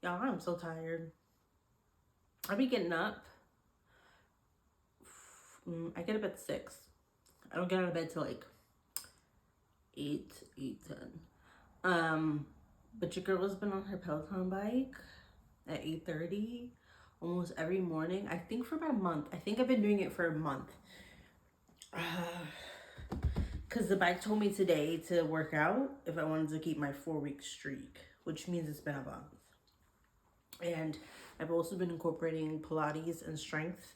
Y'all, I'm so tired. I be getting up. I get up at 6. I don't get out of bed till like 8, 8:10. But your girl has been on her Peloton bike at 8:30 almost every morning. I think for about a month. I think I've been doing it for a month. Because the bike told me today to work out if I wanted to keep my 4-week streak, which means it's been a month. And I've also been incorporating Pilates and strength,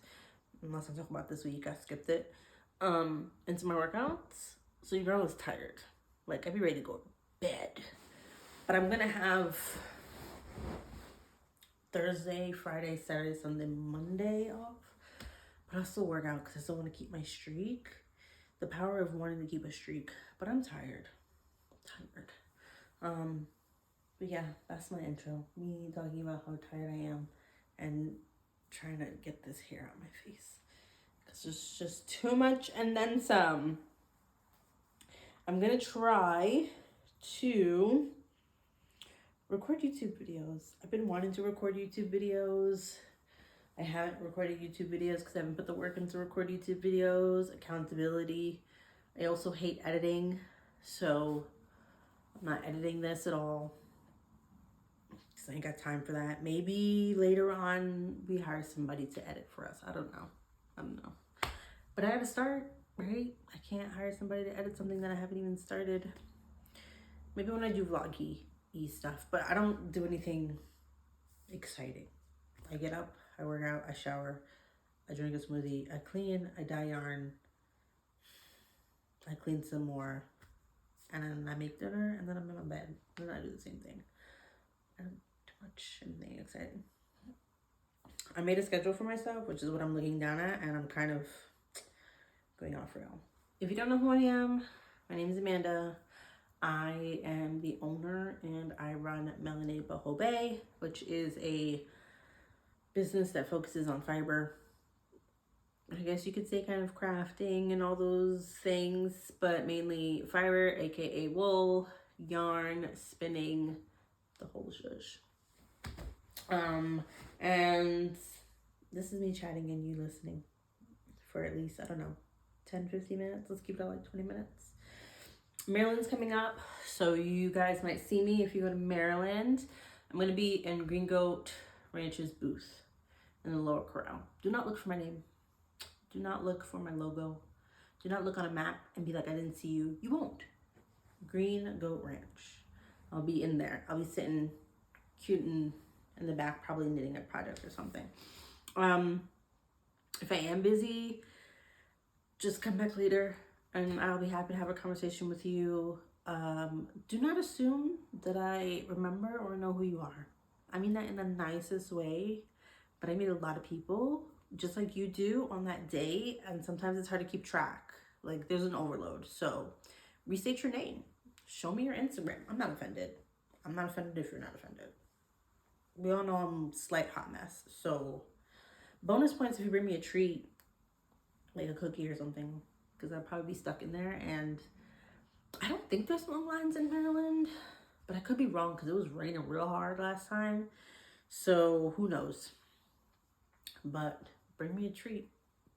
unless I talk about this week, I skipped it, into my workouts. So your girl is tired. Like, I'd be ready to go to bed. But I'm gonna have Thursday, Friday, Saturday, Sunday, Monday off. But I'll still work out because I still want to keep my streak. The power of wanting to keep a streak. But I'm tired. But yeah, that's my intro. Me talking about how tired I am and trying to get this hair out my face. Because it's just too much and then some. I'm going to try to record YouTube videos. I've been wanting to record YouTube videos. I haven't recorded YouTube videos because I haven't put the work in to record YouTube videos. Accountability. I also hate editing. So I'm not editing this at all. I ain't got time for that. Maybe later on we hire somebody to edit for us. I don't know. But I had to start, right? I can't hire somebody to edit something that I haven't even started. Maybe when I do vloggy stuff, but I don't do anything exciting. I get up, I work out, I shower, I drink a smoothie, I clean, I dye yarn, I clean some more, and then I make dinner, and then I'm in my bed, and then I do the same thing. I don't do much anything exciting. I made a schedule for myself, which is what I'm looking down at, and I'm kind of going off rail. If you don't know who I am, my name is Amanda. I am the owner and I run Melanated Boho Bay, which is a business that focuses on fiber. I guess you could say kind of crafting and all those things, but mainly fiber, aka wool, yarn, spinning, the whole shush. And this is me chatting and you listening for at least, I don't know, 10, 15 minutes. Let's keep it at like 20 minutes. Maryland's coming up, so you guys might see me if you go to Maryland. I'm going to be in Green Goat Ranch's booth in the Lower Corral. Do not look for my name. Do not look for my logo. Do not look on a map and be like, I didn't see you. You won't. Green Goat Ranch. I'll be in there. I'll be sitting cute in the back, probably knitting a project or something. If I am busy, just come back later and I'll be happy to have a conversation with you. Do not assume that I remember or know who you are. I mean that in the nicest way, but I meet a lot of people just like you do on that day, and sometimes it's hard to keep track. Like, there's an overload. So restate your name. Show me your Instagram. I'm not offended. I'm not offended if you're not offended. We all know I'm a slight hot mess. So bonus points if you bring me a treat, like a cookie or something, because I'd probably be stuck in there. And I don't think there's long lines in Maryland, but I could be wrong because it was raining real hard last time. So who knows? But bring me a treat.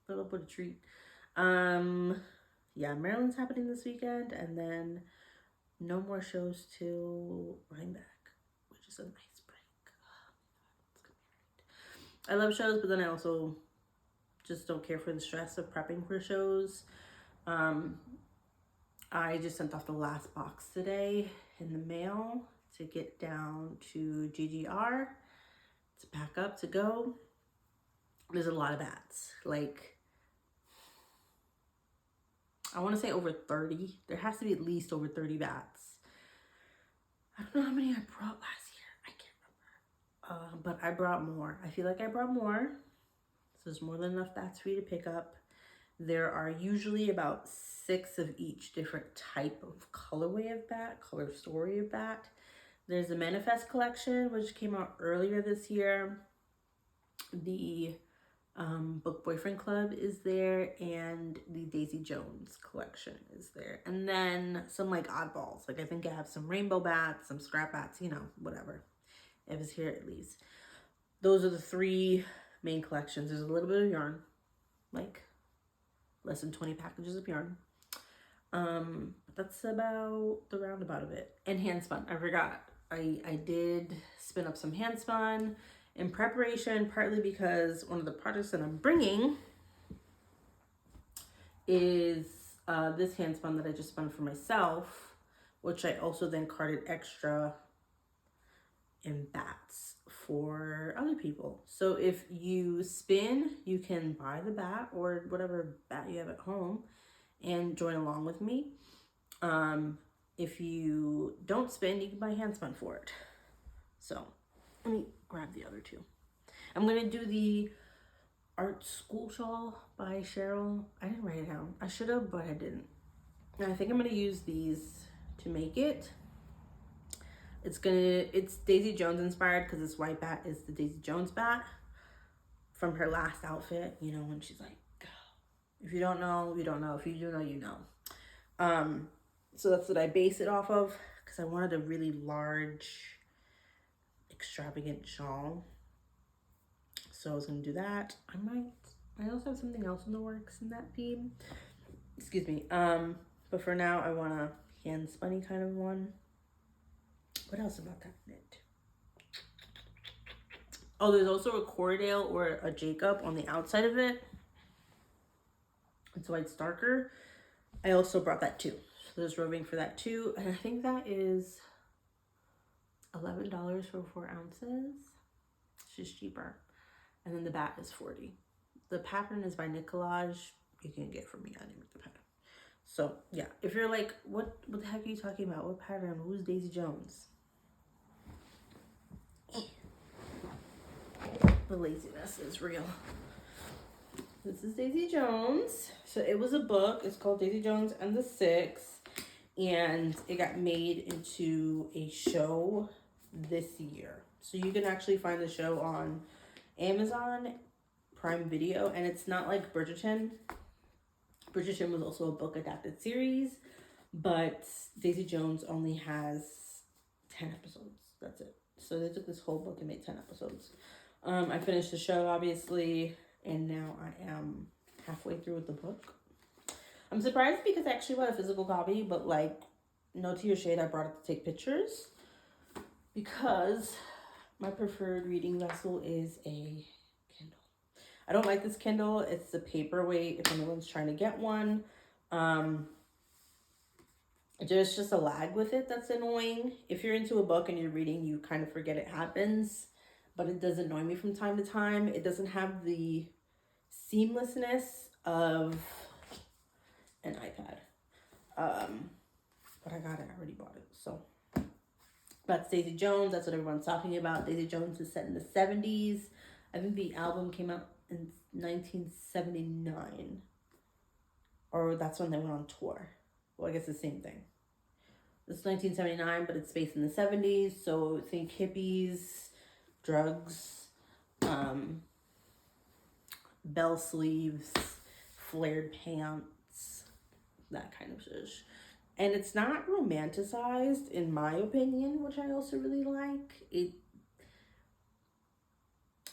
Fill up with a treat. Yeah, Maryland's happening this weekend, and then no more shows till Rhinebeck, which is a nice break. It's gonna be great. I love shows, but then I also just don't care for the stress of prepping for shows. I just sent off the last box today in the mail to get down to GGR to pack up to go. There's a lot of bats. Like, I want to say over 30. There has to be at least over 30 bats. I don't know how many I brought last year. I can't remember. But I brought more. I feel like I brought more. So there's more than enough bats for you to pick up. There are usually about 6 of each different type of colorway of bat, color story of bat. There's the Manifest collection, which came out earlier this year. The Book Boyfriend Club is there, and the Daisy Jones collection is there. And then some like oddballs. Like, I think I have some rainbow bats, some scrap bats, you know, whatever. If it's here, it leaves. Those are the 3 main collections. There's a little bit of yarn, like less than 20 packages of yarn. That's about the roundabout of it. And hand spun, I forgot. I did spin up some hand spun in preparation, partly because one of the projects that I'm bringing is this hand spun that I just spun for myself, which I also then carded extra in bats for other people. So if you spin, you can buy the bat or whatever bat you have at home and join along with me. If you don't spin, you can buy hand spun for it. So let me grab the other 2. I'm gonna do the art school shawl by Cheryl. I didn't write it down. I should have, but I didn't. And I think I'm gonna use these to make it. It's Daisy Jones inspired because this white bat is the Daisy Jones bat from her last outfit. You know, when she's like, go. If you don't know, you don't know. If you do know, you know. So that's what I base it off of because I wanted a really large, extravagant shawl. So I was gonna do that. I also have something else in the works in that theme. Excuse me. But for now, I want a hand spunny kind of one. What else about that knit? Oh, there's also a Cordale or a Jacob on the outside of it. It's why it's darker. I also brought that too. So there's roving for that too. And I think that is $11 for 4 ounces. It's just cheaper. And then the bat is $40. The pattern is by Nicolaj. You can get from me. I didn't make the pattern. So yeah, if you're like, what the heck are you talking about? What pattern? Who's Daisy Jones? The laziness is real. This is Daisy Jones. So it was a book. It's called Daisy Jones and the Six. And it got made into a show this year. So you can actually find the show on Amazon Prime Video. And it's not like Bridgerton. Bridgerton was also a book adapted series. But Daisy Jones only has 10 episodes. That's it. So they took this whole book and made 10 episodes. I finished the show, obviously. And now I am halfway through with the book. I'm surprised because I actually bought a physical copy, but like, no to your shade, I brought it to take pictures because my preferred reading vessel is a Kindle. I don't like this Kindle. It's the paperweight if anyone's trying to get one. There's just a lag with it that's annoying. If you're into a book and you're reading, you kind of forget it happens, but it does annoy me from time to time. It doesn't have the seamlessness of an iPad. But I got it. I already bought it. So that's Daisy Jones. That's what everyone's talking about. Daisy Jones is set in the 70s. I think the album came out in 1979. Or that's when they went on tour. Well, I guess the same thing. It's 1979, but it's based in the 70s. So think hippies, drugs, bell sleeves, flared pants, that kind of shish. And it's not romanticized, in my opinion, which I also really like.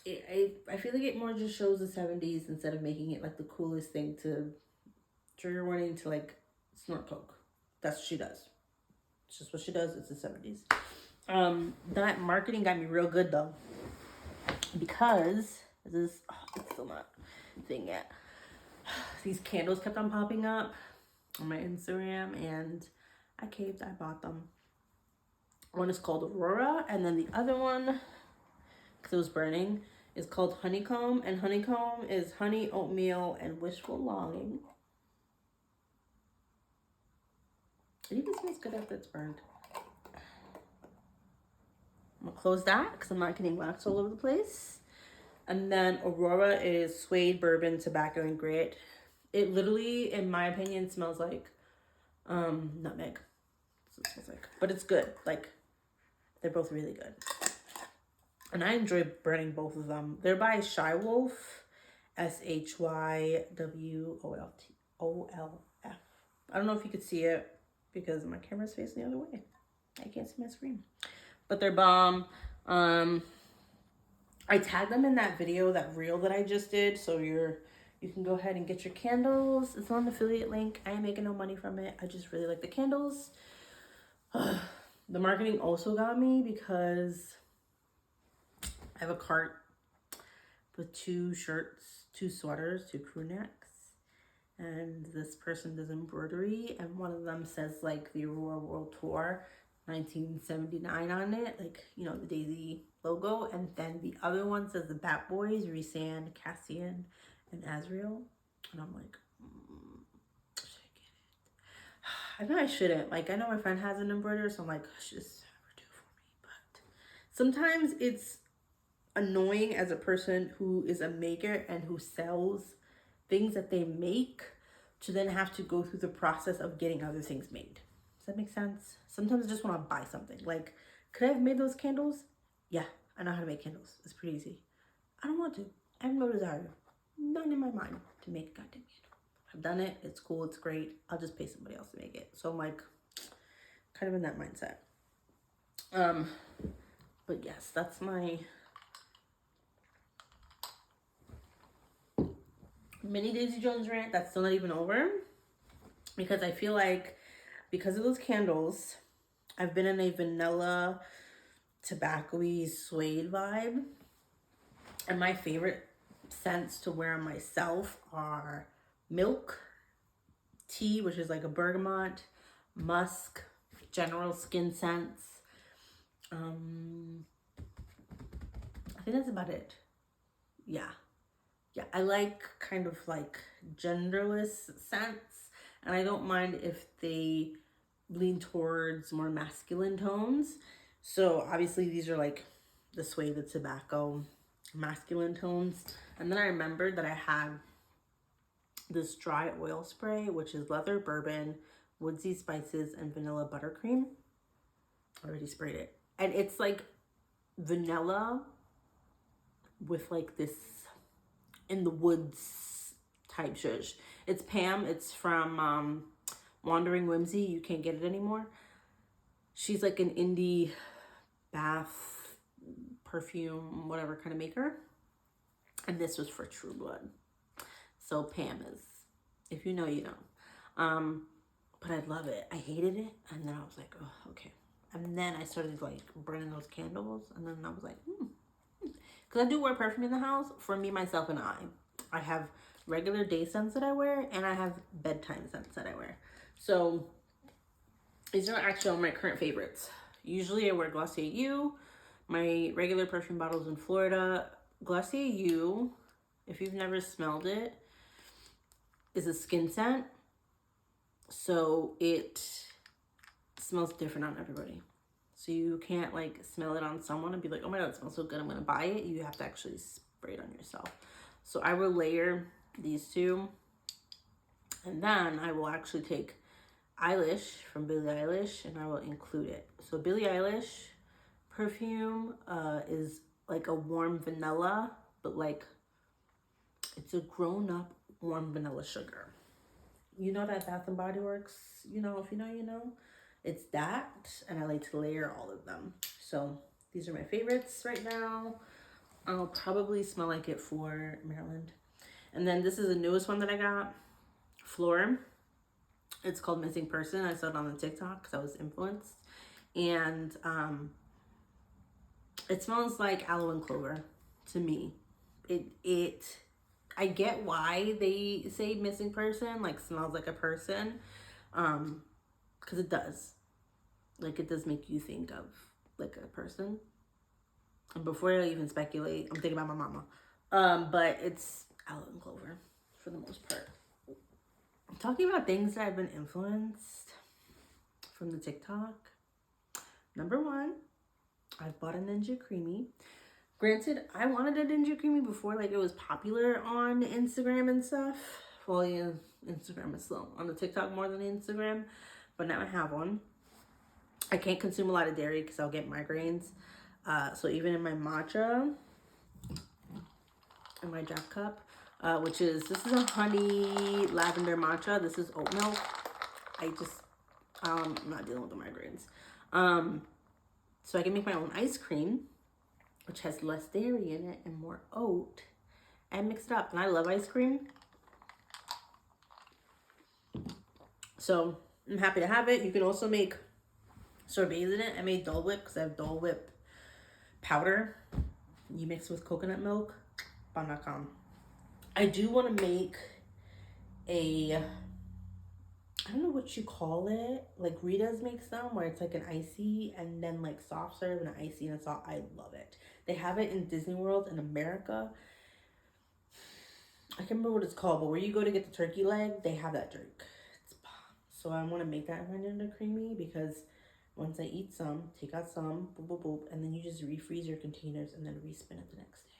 I feel like it more just shows the 70s instead of making it like the coolest thing to trigger warning to like snort coke. That's what she does. It's just what she does. It's the 70s. That marketing got me real good though, because it's still not a thing yet. These candles kept on popping up on my Instagram and I caved. I bought them. One is called Aurora, and then the other one, because it was burning, is called Honeycomb. And honeycomb is honey, oatmeal, and wishful longing. It even smells good after it's burned. I'm gonna close that because I'm not getting wax all over the place. And then Aurora is suede, bourbon, tobacco, and grit. It literally, in my opinion, smells like nutmeg. That's what it smells like. But it's good. Like, they're both really good. And I enjoy burning both of them. They're by Shy Wolf, SHYWOLF. I don't know if you could see it because my camera's facing the other way. I can't see my screen. But they're bomb. I tagged them in that video, that reel that I just did. So you can go ahead and get your candles. It's not an affiliate link. I ain't making no money from it. I just really like the candles. The marketing also got me because I have a cart with 2 shirts, 2 sweaters, 2 crew necks. And this person does embroidery. And one of them says like the Aurora World Tour 1979 on it. Like, you know, the Daisy logo. And then the other one says the Bat Boys, Rhysand, Cassian, and Azriel. And I'm like, should I get it? I know I shouldn't. Like, I know my friend has an embroiderer, so I'm like, I should just have her do it for me. But sometimes it's annoying as a person who is a maker and who sells things that they make to then have to go through the process of getting other things made. Does that make sense? Sometimes I just want to buy something. Like, could I have made those candles? Yeah, I know how to make candles. It's pretty easy. I don't want to. I have no desire. None in my mind to make a goddamn candle. I've done it. It's cool. It's great. I'll just pay somebody else to make it. So I'm like, kind of in that mindset. But yes, that's my mini Daisy Jones rant. That's still not even over. Because I feel like because of those candles, I've been in a vanilla tobacco-y suede vibe. And my favorite scents to wear on myself are milk, tea, which is like a bergamot, musk, general skin scents. I think that's about it. Yeah, I like kind of like genderless scents, and I don't mind if they lean towards more masculine tones. So obviously these are like the suede, the tobacco, masculine tones. And then I remembered that I had this dry oil spray, which is leather, bourbon, woodsy spices, and vanilla buttercream. I already sprayed it. And it's like vanilla with like this in the woods type shush. It's Pam. It's from Wandering Whimsy. You can't get it anymore. She's like an indie bath, perfume, whatever kind of maker. And this was for True Blood. So Pam is, if you know, you know. But I love it. I hated it. And then I was like, oh, okay. And then I started like burning those candles. And then I was like, because I do wear perfume in the house for me, myself, and I. I have regular day scents that I wear, and I have bedtime scents that I wear. So these are actually all my current favorites. Usually I wear Glossier U. My regular perfume bottles in Florida. Glossier U, if you've never smelled it, is a skin scent. So it smells different on everybody. So you can't like smell it on someone and be like, oh my God, it smells so good, I'm gonna buy it. You have to actually spray it on yourself. So I will layer these two. And then I will actually take Eilish from Billie Eilish and I will include it. So Billie Eilish perfume is like a warm vanilla, but like it's a grown up warm vanilla sugar. You know that Bath and Body Works, you know, if you know, you know. It's that, and I like to layer all of them. So these are my favorites right now. I'll probably smell like it for Maryland. And then this is the newest one that I got, Floor. It's called Missing Person. I saw it on the TikTok because I was influenced. And it smells like aloe and clover to me. I get why they say missing person, like smells like a person. Because it does. Like it does make you think of like a person. And before I even speculate, I'm thinking about my mama. But it's aloe and clover for the most part. Talking about things that I've been influenced from the TikTok. Number one, I've bought a Ninja Creamy. Granted, I wanted a Ninja Creamy before like it was popular on Instagram and stuff. Well, yeah, Instagram is slow. On the TikTok more than Instagram. But now I have one. I can't consume a lot of dairy because I'll get migraines. So even in my matcha, in my Jack cup, this is a honey lavender matcha. This is oat milk. I'm not dealing with the migraines. So I can make my own ice cream. which has less dairy in it and more oat, and mix it up. And I love ice cream, so I'm happy to have it. You can also make sorbets in it. I made Dole Whip because I have Dole Whip powder. You mix with coconut milk. Bomb.com. I do want to make a, I don't know what you call it, like Rita's makes them, where it's like an icy and then like soft serve and an icy and a salt. I love it. They have it in Disney World in America. I can't remember what it's called, but where you go to get the turkey leg, they have that drink. It's bomb. So I want to make that in my Nunder Creamy, because once I eat some, take out some, boop, boop, boop, and then you just refreeze your containers and then respin it the next day.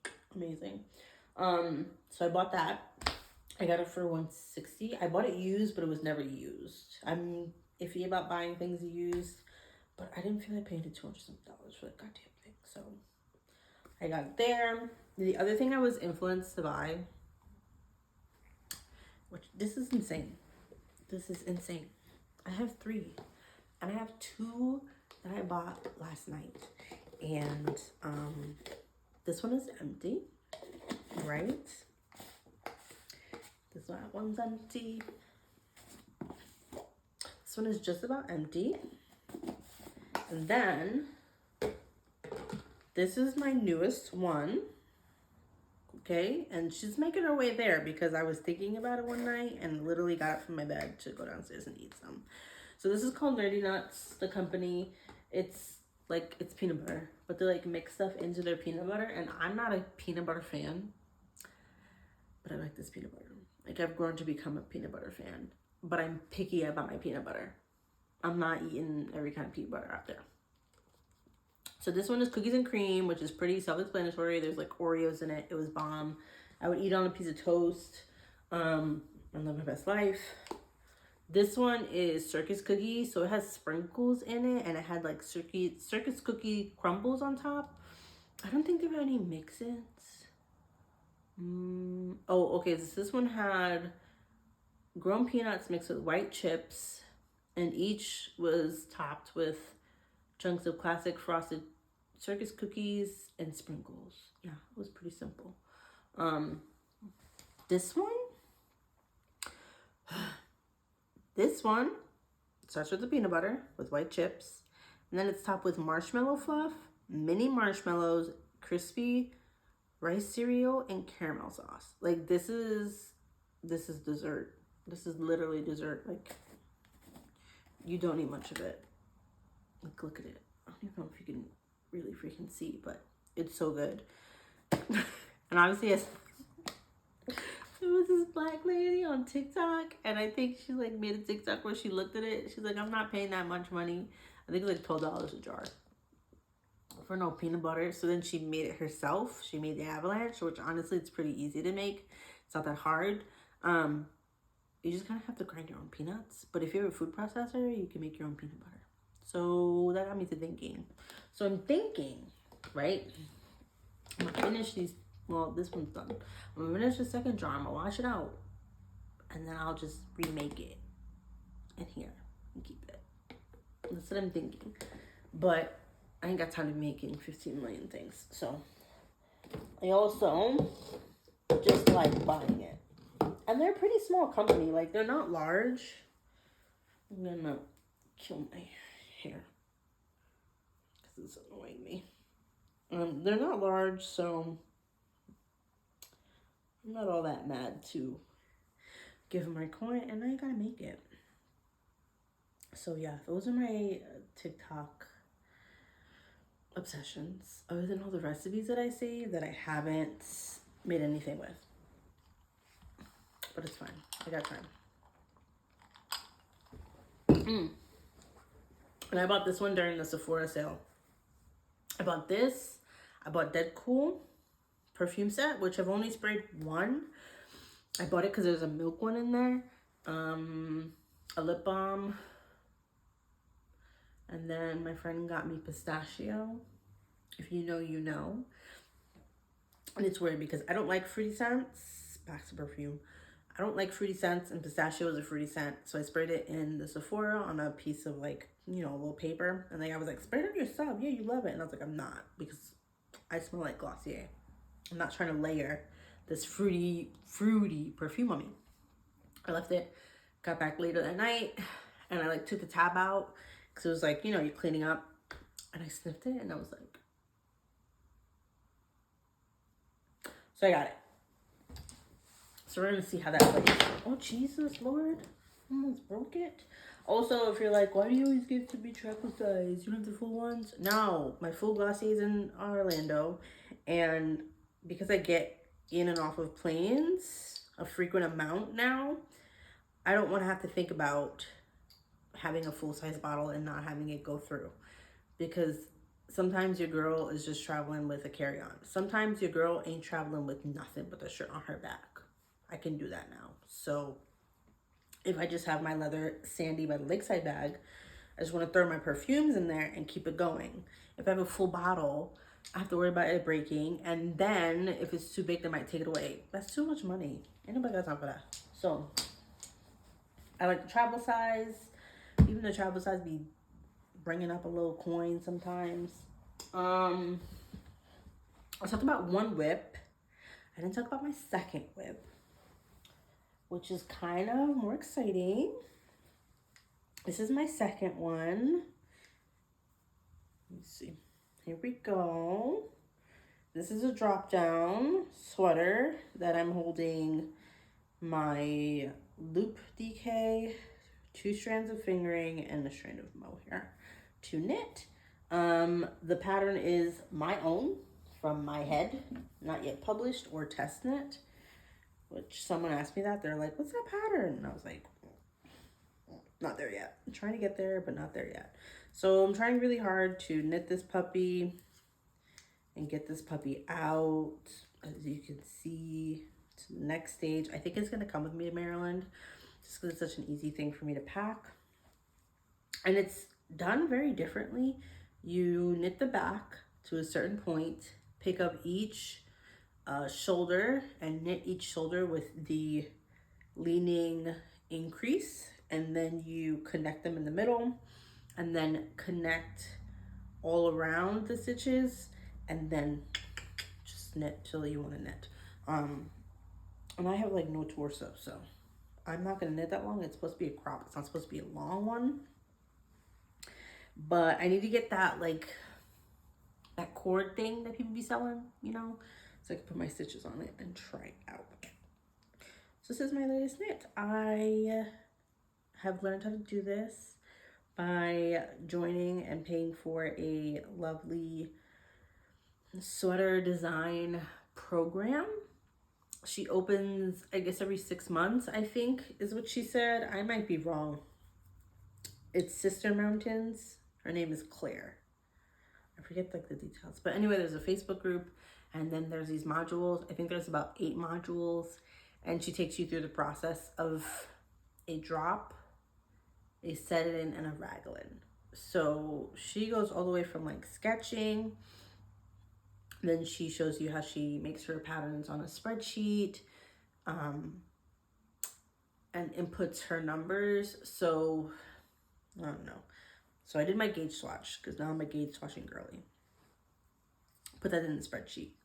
It's amazing. So I bought that. I got it for $160. I bought it used, but it was never used. I'm iffy about buying things used, but I didn't feel like paying the $200 for that goddamn thing. So I got it there. The other thing I was influenced to buy, which this is insane. This is insane. I have 3, and I have 2 that I bought last night, and this one is empty, right? This one's empty. This one is just about empty. And then this is my newest one. Okay, and she's making her way there because I was thinking about it one night and literally got up from my bed to go downstairs and eat some. So this is called Nerdy Nuts, the company. It's like, it's peanut butter, but they like mix stuff into their peanut butter, and I'm not a peanut butter fan, but I like this peanut butter. Like, I've grown to become a peanut butter fan, but I'm picky about my peanut butter. I'm not eating every kind of peanut butter out there. So this one is cookies and cream, which is pretty self-explanatory. There's like Oreos in it. It was bomb. I would eat on a piece of toast. I live my best life. This one is circus cookie, so it has sprinkles in it, and it had like circus cookie crumbles on top. I don't think there were any mix-ins. Oh, okay, so this one had grown peanuts mixed with white chips, and each was topped with chunks of classic frosted circus cookies and sprinkles. Yeah, it was pretty simple. This one starts with the peanut butter with white chips, and then it's topped with marshmallow fluff, mini marshmallows, crispy rice cereal, and caramel sauce. Like, this is dessert. This is literally dessert. Like, you don't need much of it. Like, look at it. I don't even know if you can really freaking see, but it's so good. And obviously, there was this black lady on TikTok, and I think she like made a TikTok where she looked at it. She's like, I'm not paying that much money. I think it's like $12 a jar for no peanut butter. So then she made it herself. She made the avalanche, which honestly, it's pretty easy to make. It's not that hard. You just kind of have to grind your own peanuts. But if you're a food processor, you can make your own peanut butter. So that got me to thinking. So I'm thinking, right? I'm gonna finish these. Well, this one's done. I'm gonna finish the second jar. I'm gonna wash it out, and then I'll just remake it in here and keep it. That's what I'm thinking. But I ain't got time to be making 15 million things. So I also just like buying it. And they're a pretty small company. Like, they're not large. I'm gonna kill my hair because it's annoying me. They're not large, so I'm not all that mad to give them my coin, and I gotta make it. So yeah, those are my TikTok obsessions, other than all the recipes that I saved that I haven't made anything with. But it's fine. I got time. And I bought this one during the Sephora sale. I bought this. I bought Dead Cool perfume set, which I've only sprayed one. I bought it because there's a milk one in there. A lip balm. And then my friend got me pistachio. If you know, you know. And it's weird because I don't like fruity scents. Back to perfume. I don't like fruity scents, and pistachio is a fruity scent. So I sprayed it in the Sephora on a piece of like, you know, a little paper. And the guy was like, spray it on yourself. Yeah, you love it. And I was like, I'm not, because I smell like Glossier. I'm not trying to layer this fruity perfume on me. I left it, got back later that night, and I like took the tab out because it was like, you know, you're cleaning up. And I sniffed it and I was like, so I got it. So we're gonna see how that plays. Oh, Jesus, Lord. Almost broke it. Also, if you're like, why do you always get to be travel size? You don't have the full ones? No, my full Glossier is in Orlando. And because I get in and off of planes a frequent amount now, I don't want to have to think about having a full-size bottle and not having it go through. Because sometimes your girl is just traveling with a carry-on. Sometimes your girl ain't traveling with nothing but the shirt on her back. I can do that now. So if I just have my leather Sandy by the Lakeside bag, I just want to throw my perfumes in there and keep it going. If I have a full bottle, I have to worry about it breaking. And then if it's too big, they might take it away. That's too much money. Ain't nobody got time for that. So I like the travel size. Even the travel size be bringing up a little coin sometimes. I talked about one whip. I didn't talk about my second whip, which is kind of more exciting. This is my second one. Let's see. Here we go. This is a drop down sweater that I'm holding my loop DK, 2 strands of fingering, and a strand of mohair to knit. The pattern is my own from my head, not yet published or test knit, which someone asked me that. They're like, what's that pattern? And I was like, not there yet. I'm trying to get there, but not there yet. So I'm trying really hard to knit this puppy and get this puppy out. As you can see, to the next stage. I think it's going to come with me to Maryland just because it's such an easy thing for me to pack. And it's done very differently. You knit the back to a certain point, pick up each shoulder and knit each shoulder with the leaning increase, and then you connect them in the middle, and then connect all around the stitches, and then just knit till you want to knit. And I have like no torso, so I'm not gonna knit that long. It's supposed to be a crop. It's not supposed to be a long one. But I need to get that like that cord thing that people be selling, you know, so I can put my stitches on it and try it out. So this is my latest knit. I have learned how to do this by joining and paying for a lovely sweater design program. She opens, I guess, every 6 months, I think is what she said. I might be wrong. It's Sister Mountains. Her name is Claire. I forget like the details. But anyway, there's a Facebook group, and then there's these modules. I think there's about 8 modules, and she takes you through the process of a drop, a set-in, and a raglan. So she goes all the way from like sketching. Then she shows you how she makes her patterns on a spreadsheet, and inputs her numbers. So I don't know. So I did my gauge swatch because now I'm a gauge swatching girly. Put that in the spreadsheet.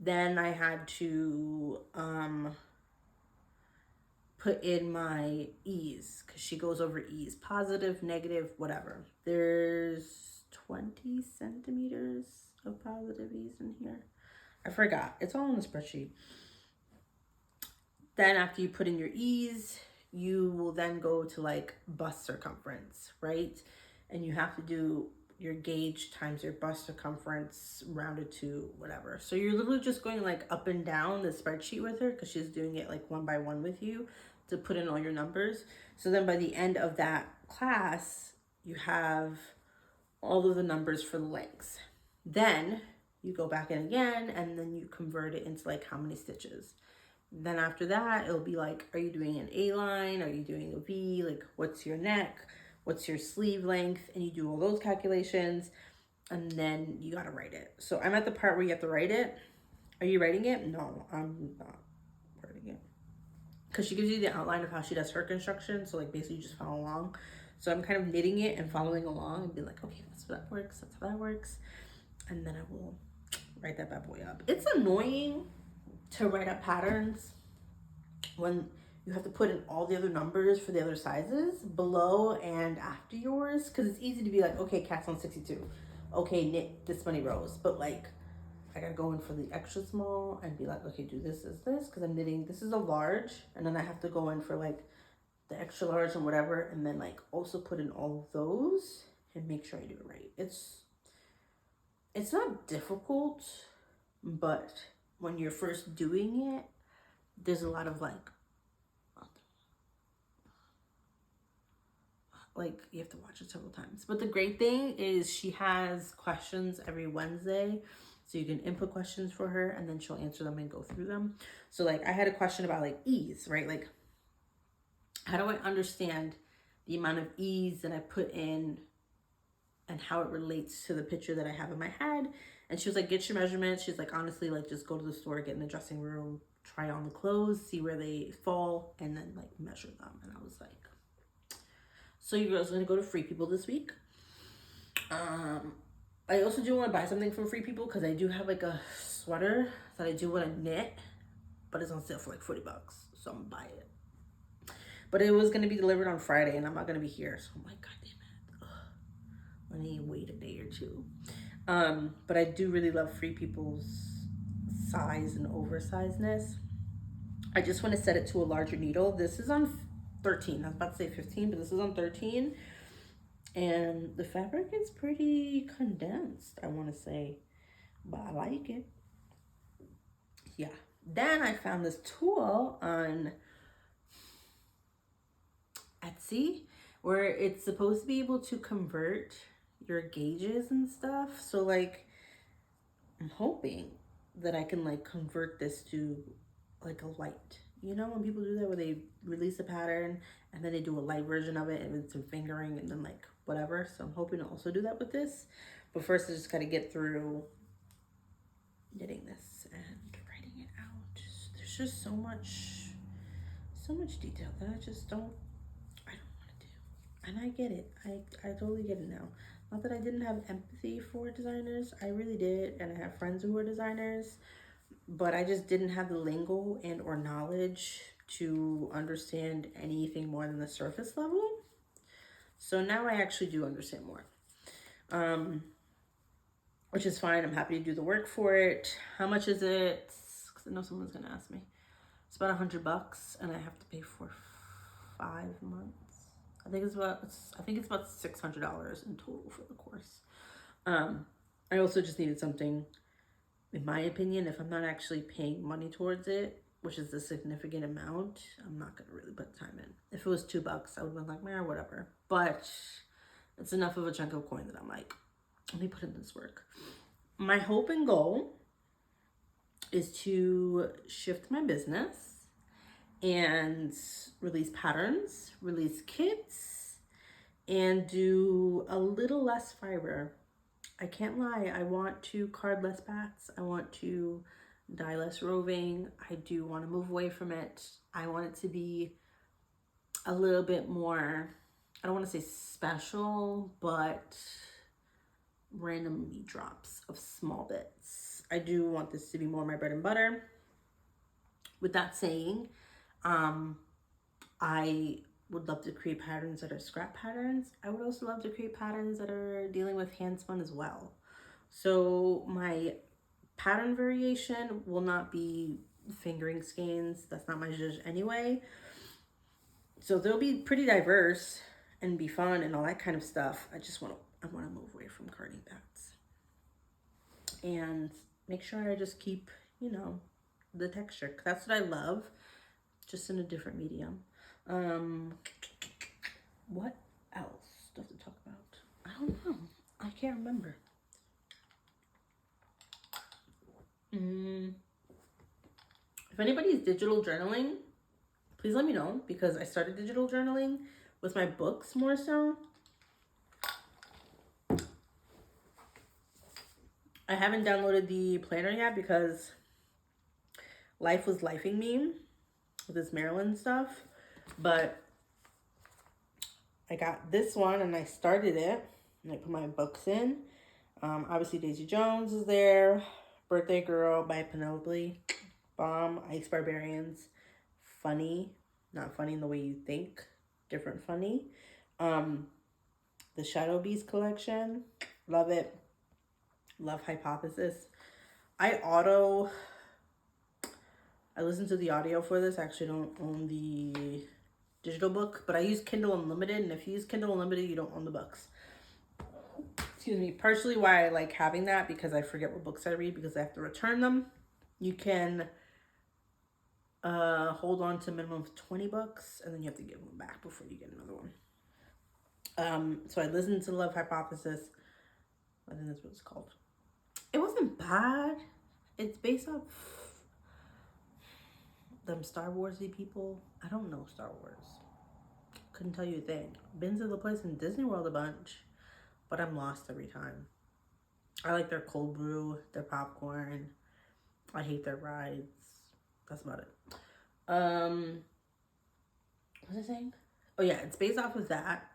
Then I had to put in my ease because she goes over ease, positive, negative, whatever. There's 20 centimeters of positive ease in here. I forgot. It's all in the spreadsheet. Then after you put in your ease, you will then go to like bust circumference, right? And you have to do your gauge times your bust circumference rounded to whatever. So you're literally just going like up and down the spreadsheet with her because she's doing it like 1 by 1 with you to put in all your numbers. So then by the end of that class, you have all of the numbers for the lengths. Then you go back in again, and then you convert it into like how many stitches. Then after that, it'll be like, are you doing an A line? Are you doing a V? Like, what's your neck? What's your sleeve length? And you do all those calculations, and then you gotta write it. So I'm at the part where you have to write it. Are you writing it? No, I'm not writing it. because she gives you the outline of how she does her construction. So like basically you just follow along. So I'm kind of knitting it and following along and be like, okay, that's how that works. That's how that works. And then I will write that bad boy up. It's annoying to write up patterns when you have to put in all the other numbers for the other sizes below and after yours, because it's easy to be like, okay, cat's on 62, okay, knit this many rows, but like I gotta go in for the extra small and be like, okay, do this because I'm knitting, this is a large, and then I have to go in for like the extra large and whatever, and then like also put in all of those and make sure I do it right. It's not difficult, but when you're first doing it, there's a lot of like you have to watch it several times. But the great thing is she has questions every Wednesday, so you can input questions for her and then she'll answer them and go through them. So like I had a question about like ease, right? Like how do I understand the amount of ease that I put in and how it relates to the picture that I have in my head? And she was like, get your measurements. She's like, honestly, like just go to the store, get in the dressing room, try on the clothes, see where they fall, and then like measure them. And I was like, so you girls are gonna go to Free People this week. I also do want to buy something from Free People because I do have like a sweater that I do want to knit, but it's on sale for like 40 bucks, so I'm gonna buy it. But it was gonna be delivered on Friday and I'm not gonna be here, so I'm like, god damn it. Ugh. I need to wait a day or two. But I do really love Free People's size and oversizedness. I just want to set it to a larger needle. This is on 13. I was about to say 15, but this is on 13. And the fabric is pretty condensed, I want to say. But I like it. Yeah. Then I found this tool on Etsy where it's supposed to be able to convert your gauges and stuff. So like I'm hoping that I can like convert this to like a light. You know when people do that where they release a pattern and then they do a light version of it and then some fingering and then like whatever. So I'm hoping to also do that with this. But first I just got to get through knitting this and writing it out. There's just so much detail that I don't want to do. And I get it. I totally get it now. Not that I didn't have empathy for designers. I really did. And I have friends who are designers. But I just didn't have the lingo and or knowledge to understand anything more than the surface level. So now I actually do understand more. Which is fine. I'm happy to do the work for it. How much is it? Because I know someone's going to ask me. It's about $100 and I have to pay for 5 months. I think it's about $600 in total for the course. I also just needed something, in my opinion, if I'm not actually paying money towards it, which is a significant amount, I'm not gonna really put time in. If it was $2, I would have been like, meh, whatever. But it's enough of a chunk of coin that I'm like, let me put in this work. My hope and goal is to shift my business and release patterns, release kits, and do a little less fiber. I can't lie, I want to card less bats. I want to dye less roving. I do want to move away from it. I want it to be a little bit more, I don't want to say special, but random drops of small bits. I do want this to be more my bread and butter. With that saying, I would love to create patterns that are scrap patterns. I would also love to create patterns that are dealing with hand spun as well. So my pattern variation will not be fingering skeins. That's not my zhuzh anyway. So they'll be pretty diverse and be fun and all that kind of stuff. I want to move away from carding bats and make sure I just keep, you know, the texture. That's what I love, just in a different medium. What else do I have to talk about? I don't know. I can't remember. If anybody's digital journaling, please let me know, because I started digital journaling with my books more so. I haven't downloaded the planner yet because life was lifing me. with this Maryland stuff. But I got this one and I started it. And I put my books in. Obviously Daisy Jones is there. Birthday Girl by Penelope. Bomb. Ice Barbarians. Funny. Not funny in the way you think. Different funny. The Shadow Beast collection. Love it. Love Hypothesis. I listen to the audio for this. I actually don't own the digital book, but I use Kindle Unlimited, and if you use Kindle Unlimited, you don't own the books. Excuse me. Partially why I like having that, because I forget what books I read because I have to return them. You can hold on to a minimum of 20 books, and then you have to give them back before you get another one. So I listened to Love Hypothesis. I think that's what it's called. It wasn't bad. It's based off them Star Warsy people. I don't know Star Wars. Couldn't tell you a thing. Been to the place in Disney World a bunch, but I'm lost every time. I like their cold brew, their popcorn. I hate their rides. That's about it. What was I saying? Oh yeah, it's based off of that.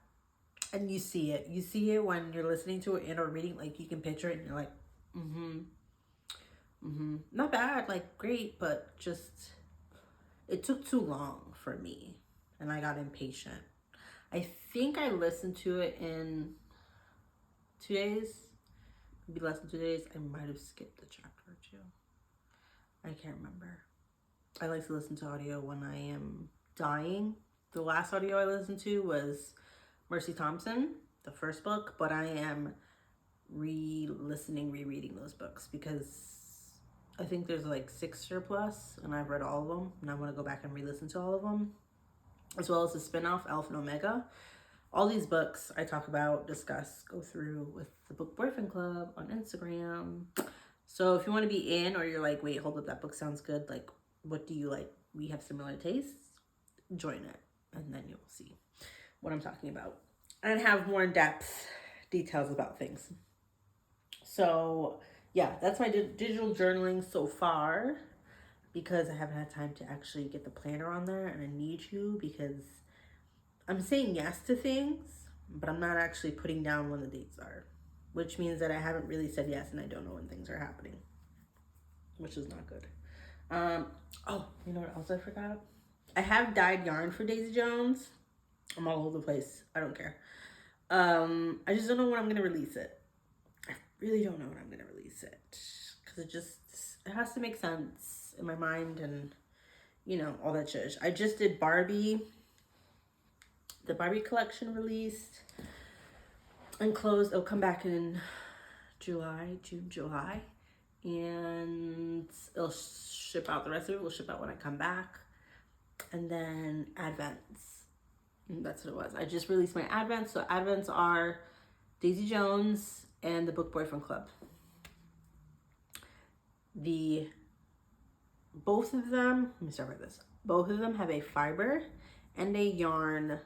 And you see it. You see it when you're listening to it and or reading. Like, you can picture it and you're like, not bad, like great, but just it took too long for me and I got impatient. I think I listened to it in 2 days, maybe less than 2 days. I might have skipped a chapter or two. I can't remember. I like to listen to audio when I am dying. The last audio I listened to was Mercy Thompson, the first book, but I am rereading those books because I think there's like 6 or plus, and I've read all of them, and I want to go back and re-listen to all of them, as well as the spin-off Alpha and Omega. All these books I talk about, discuss, go through with the Book Boyfriend Club on Instagram. So if you want to be in, or you're like, wait, hold up, that book sounds good, like, what do you like? We have similar tastes. Join it, and then you'll see what I'm talking about and have more in-depth details about things. So yeah, that's my digital journaling so far, because I haven't had time to actually get the planner on there, and I need to, because I'm saying yes to things, but I'm not actually putting down when the dates are, which means that I haven't really said yes and I don't know when things are happening, which is not good. Oh, you know what else I forgot? I have dyed yarn for Daisy Jones. I'm all over the place. I don't care. I just don't know when I'm going to release it. I really don't know when I'm going to release it, because it has to make sense in my mind, and you know, all that shit. I just did Barbie. The Barbie collection released and closed. It'll come back in June, July, and it'll ship out. The rest of it will ship out when I come back. And then Advents. That's what it was. I just released my Advents. So Advents are Daisy Jones and the Book Boyfriend Club. Both of them, let me start with this. Both of them have a fiber and a yarn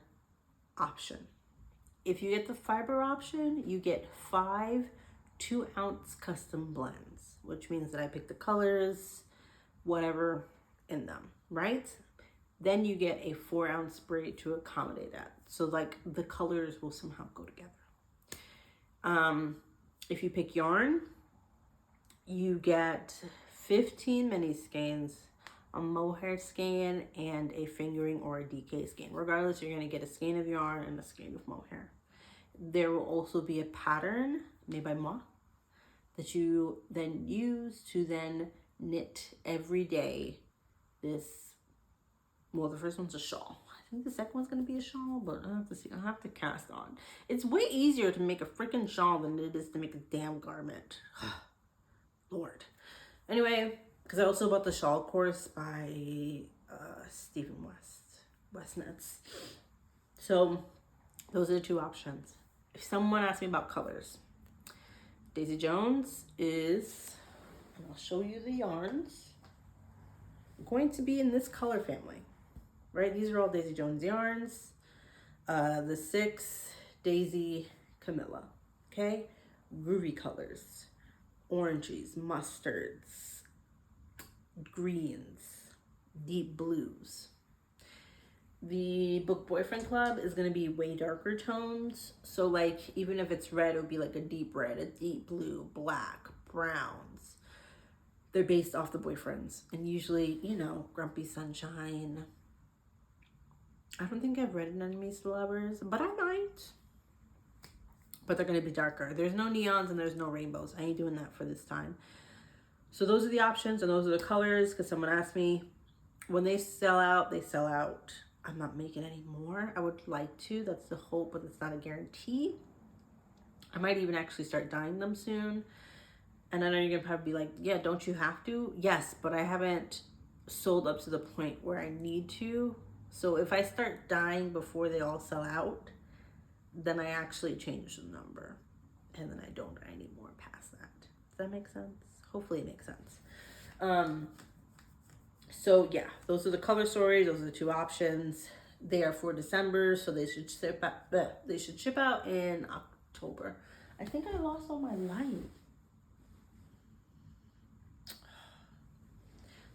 option. If you get the fiber option, you get 5 2-ounce custom blends, which means that I pick the colors, whatever in them, right? Then you get a 4-ounce spray to accommodate that. So like the colors will somehow go together. If you pick yarn, you get 15 mini skeins, a mohair skein, and a fingering or a DK skein. Regardless, you're going to get a skein of yarn and a skein of mohair. There will also be a pattern made by moi that you then use to then knit every day well, the first one's a shawl. I think the second one's going to be a shawl, but I'll have to see. I'll have to cast on. It's way easier to make a freaking shawl than it is to make a damn garment. Lord. Anyway, because I also bought the shawl course by Stephen West Knits. So those are the 2 options. If someone asks me about colors, Daisy Jones is, and I'll show you the yarns, going to be in this color family, right? These are all Daisy Jones yarns. The 6, Daisy, Camilla, okay? Groovy colors, oranges, mustards, greens, deep blues, The Book Boyfriend Club is going to be way darker tones. So like, even if it's red, it would be like a deep red, a deep blue, black, browns. They're based off the boyfriends. And usually, you know, Grumpy Sunshine. I don't think I've read Enemies to Lovers, but I might. But they're going to be darker. There's no neons and there's no rainbows. I ain't doing that for this time. So those are the options and those are the colors, because someone asked me, when they sell out, they sell out. I'm not making any more. I would like to. That's the hope, but it's not a guarantee. I might even actually start dyeing them soon. And I know you're going to probably be like, yeah, don't you have to? Yes, but I haven't sold up to the point where I need to. So if I start dyeing before they all sell out, then I actually change the number. And then I don't dye any more past that. Does that make sense? Hopefully it makes sense. So yeah, those are the color stories. Those are the two options. They are for December, so they should ship out in October. I think I lost all my light.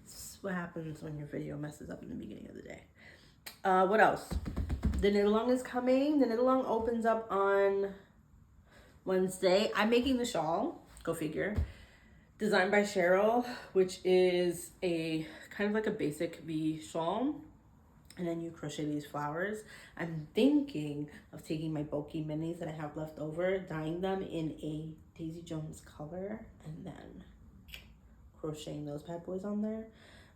This is what happens when your video messes up in the beginning of the day. What else? The knit along is coming. The knit along opens up on Wednesday. I'm making the shawl. Go figure. Designed by Cheryl, which is a kind of like a basic V shawl, and then you crochet these flowers. I'm thinking of taking my bulky minis that I have left over, dyeing them in a Daisy Jones color, and then crocheting those bad boys on there.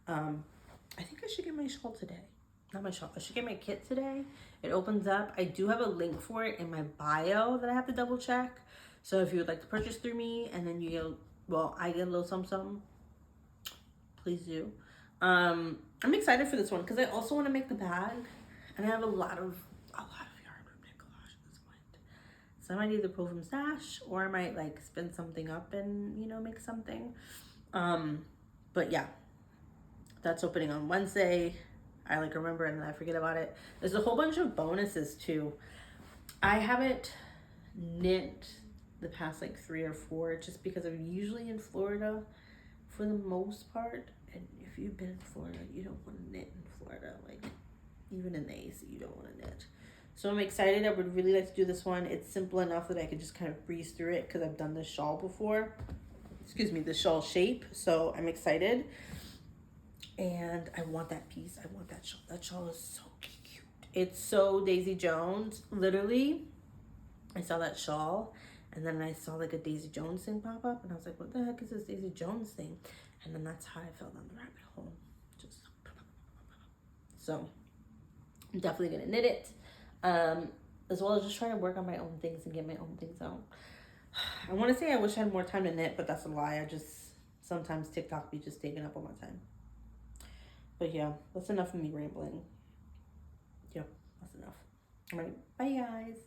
I think I should get my shawl today. Not my shawl. I should get my kit today. It opens up. I do have a link for it in my bio that I have to double check. So if you would like to purchase through me, and then you get, well, I get a little something, please do. I'm excited for this one because I also want to make the bag, and I have a lot of yarn from knit collage at this point. So I might either pull from stash, or I might like spin something up and, you know, make something. But yeah, that's opening on Wednesday. I like remember and then I forget about it. There's a whole bunch of bonuses too. I haven't knit the past like 3 or 4 just because I'm usually in Florida for the most part. And if you've been in Florida, you don't want to knit in Florida. Like, even in the AC, you don't want to knit. So I'm excited. I would really like to do this one. It's simple enough that I could just kind of breeze through it because I've done this shawl before. Excuse me, the shawl shape. So I'm excited. And I want that piece. I want that shawl. That shawl is so cute. It's so Daisy Jones. Literally, I saw that shawl, and then I saw like a Daisy Jones thing pop up, and I was like, what the heck is this Daisy Jones thing? And then that's how I fell down the rabbit hole. Just so I'm definitely gonna knit it. As well as just trying to work on my own things and get my own things out. I want to say I wish I had more time to knit, but that's a lie. I just sometimes TikTok be just taking up all my time. But yeah, that's enough of me rambling. Yep, that's enough. All right, bye guys.